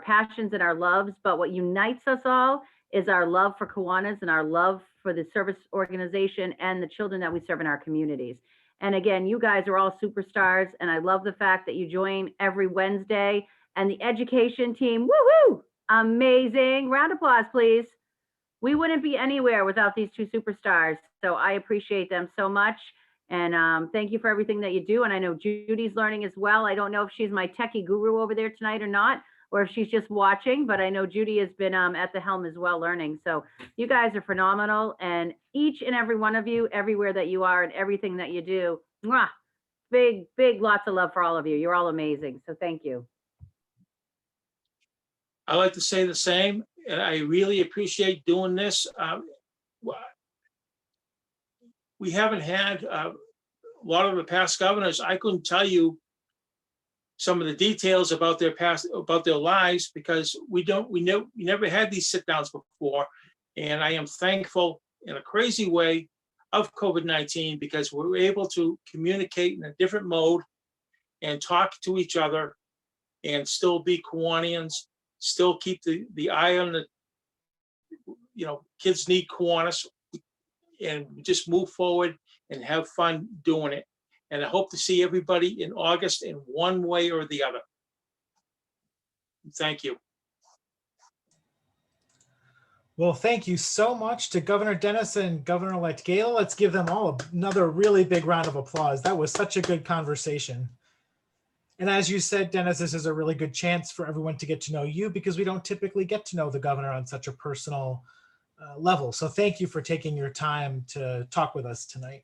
S4: passions and our loves, but what unites us all is our love for Kiwanis and our love for the service organization and the children that we serve in our communities. And again, you guys are all superstars, and I love the fact that you join every Wednesday. And the education team, woo-hoo, amazing. Round of applause, please. We wouldn't be anywhere without these two superstars. So I appreciate them so much. And thank you for everything that you do. And I know Judy's learning as well. I don't know if she's my techie guru over there tonight or not, or if she's just watching, but I know Judy has been at the helm as well learning. So you guys are phenomenal. And each and every one of you, everywhere that you are and everything that you do, mwah, big, big, lots of love for all of you. You're all amazing. So thank you.
S3: I like to say the same, and I really appreciate doing this. We haven't had a lot of the past governors. I couldn't tell you some of the details about their past, about their lives, because we never had these sit downs before. And I am thankful in a crazy way of COVID-19 because we were able to communicate in a different mode and talk to each other and still be Kiwanians, still keep the eye on the, kids need Kiwanis, and just move forward and have fun doing it. And I hope to see everybody in August in one way or the other. Thank you.
S1: Well, thank you so much to Governor Denis and Governor-elect Gayla. Let's give them all another really big round of applause. That was such a good conversation. And as you said, Denis, this is a really good chance for everyone to get to know you because we don't typically get to know the governor on such a personal level. So thank you for taking your time to talk with us tonight.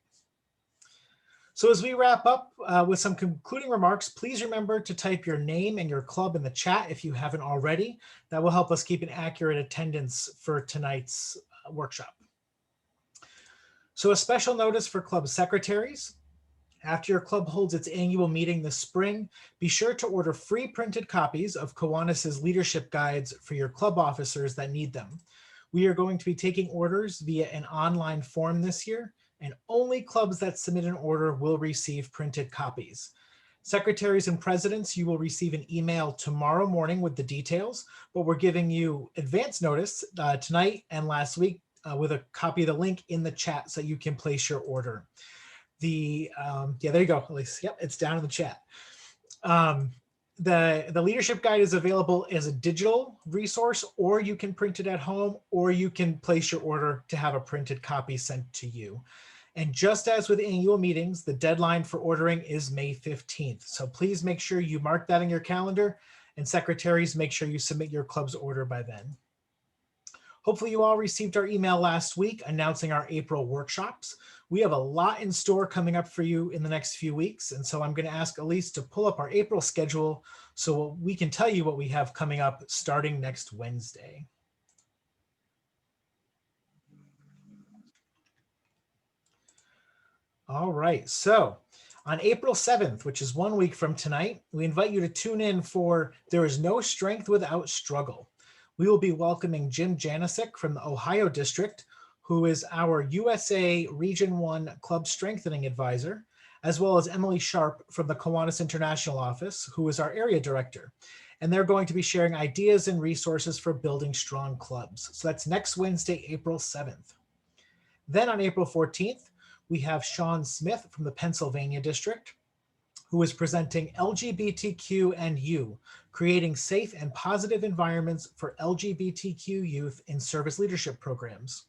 S1: So as we wrap up with some concluding remarks, please remember to type your name and your club in the chat if you haven't already. That will help us keep an accurate attendance for tonight's workshop. So a special notice for club secretaries. After your club holds its annual meeting this spring, be sure to order free printed copies of Kiwanis' leadership guides for your club officers that need them. We are going to be taking orders via an online form this year, and only clubs that submit an order will receive printed copies. Secretaries and presidents, you will receive an email tomorrow morning with the details, but we're giving you advance notice tonight and last week with a copy of the link in the chat so you can place your order. Yeah, there you go, Elise. Yep, it's down in the chat. The leadership guide is available as a digital resource, or you can print it at home, or you can place your order to have a printed copy sent to you. And just as with annual meetings, the deadline for ordering is May 15th. So please make sure you mark that in your calendar, and secretaries, make sure you submit your club's order by then. Hopefully you all received our email last week announcing our April workshops. We have a lot in store coming up for you in the next few weeks. And so I'm going to ask Elise to pull up our April schedule so we can tell you what we have coming up starting next Wednesday. All right, so on April 7th, which is 1 week from tonight, we invite you to tune in for There Is No Strength Without Struggle. We will be welcoming Jim Janasik from the Ohio District, who is our USA Region 1 Club Strengthening Advisor, as well as Emily Sharp from the Kiwanis International Office, who is our Area Director. And they're going to be sharing ideas and resources for building strong clubs. So that's next Wednesday, April 7th. Then on April 14th, we have Sean Smith from the Pennsylvania District, who is presenting LGBTQ and You, creating safe and positive environments for LGBTQ youth in service leadership programs.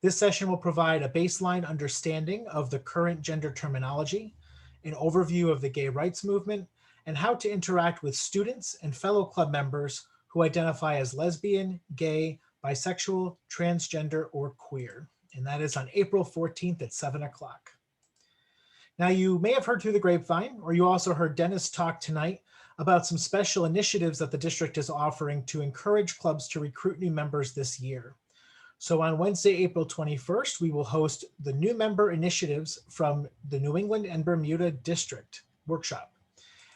S1: This session will provide a baseline understanding of the current gender terminology, an overview of the gay rights movement, and how to interact with students and fellow club members who identify as lesbian, gay, bisexual, transgender, or queer. And that is on April 14th at 7 o'clock. Now, you may have heard through the grapevine, or you also heard Denis talk tonight about some special initiatives that the district is offering to encourage clubs to recruit new members this year. So on Wednesday, April 21st, we will host the new member initiatives from the New England and Bermuda District workshop.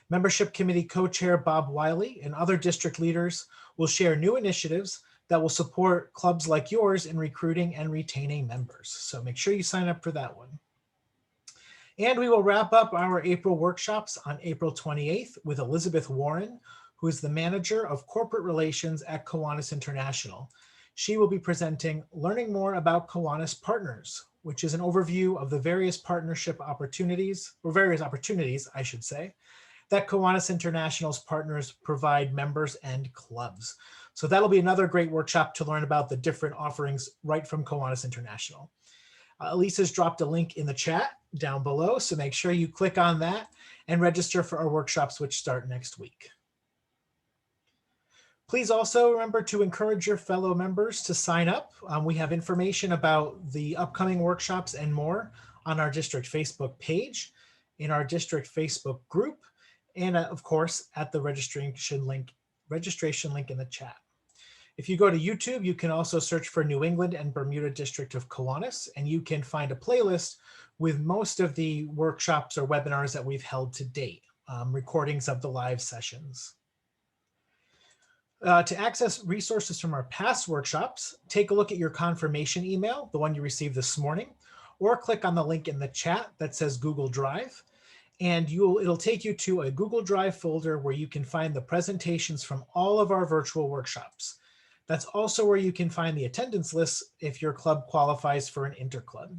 S1: Membership Committee Co-Chair Bob Wiley and other district leaders will share new initiatives that will support clubs like yours in recruiting and retaining members. So make sure you sign up for that one. And we will wrap up our April workshops on April 28th with Elizabeth Warren, who is the manager of corporate relations at Kiwanis International. She will be presenting Learning More About Kiwanis Partners, which is an overview of the various partnership opportunities, or various opportunities, I should say, that Kiwanis International's partners provide members and clubs. So that'll be another great workshop to learn about the different offerings right from Kiwanis International. Elisa's dropped a link in the chat down below, so make sure you click on that and register for our workshops, which start next week. Please also remember to encourage your fellow members to sign up. We have information about the upcoming workshops and more on our district Facebook page, in our district Facebook group, and of course at the registration link in the chat. If you go to YouTube, you can also search for New England and Bermuda District of Kiwanis, and you can find a playlist with most of the workshops or webinars that we've held to date, recordings of the live sessions. To access resources from our past workshops, take a look at your confirmation email, the one you received this morning, or click on the link in the chat that says Google Drive, and it'll take you to a Google Drive folder where you can find the presentations from all of our virtual workshops. That's also where you can find the attendance lists if your club qualifies for an interclub.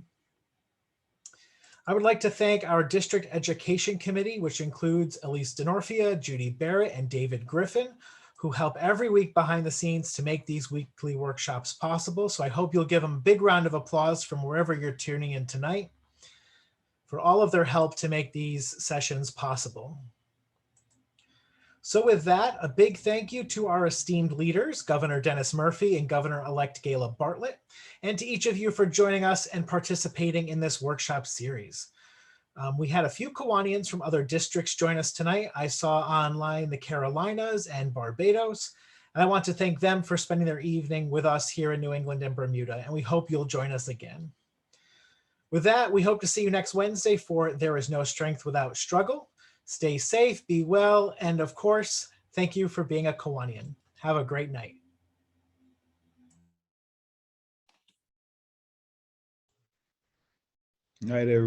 S1: I would like to thank our District Education Committee, which includes Elise DeNorfia, Judy Barrett, and David Griffin, who help every week behind the scenes to make these weekly workshops possible. So I hope you'll give them a big round of applause from wherever you're tuning in tonight for all of their help to make these sessions possible. So with that, a big thank you to our esteemed leaders, Governor Denis Murphy and Governor-elect Gayla Bartlett, and to each of you for joining us and participating in this workshop series. We had a few Kiwanians from other districts join us tonight. I saw online the Carolinas and Barbados, and I want to thank them for spending their evening with us here in New England and Bermuda, and we hope you'll join us again. With that, we hope to see you next Wednesday for There Is No Strength Without Struggle. Stay safe, be well, and of course, thank you for being a Kiwanian. Have a great night.
S6: Night, everybody.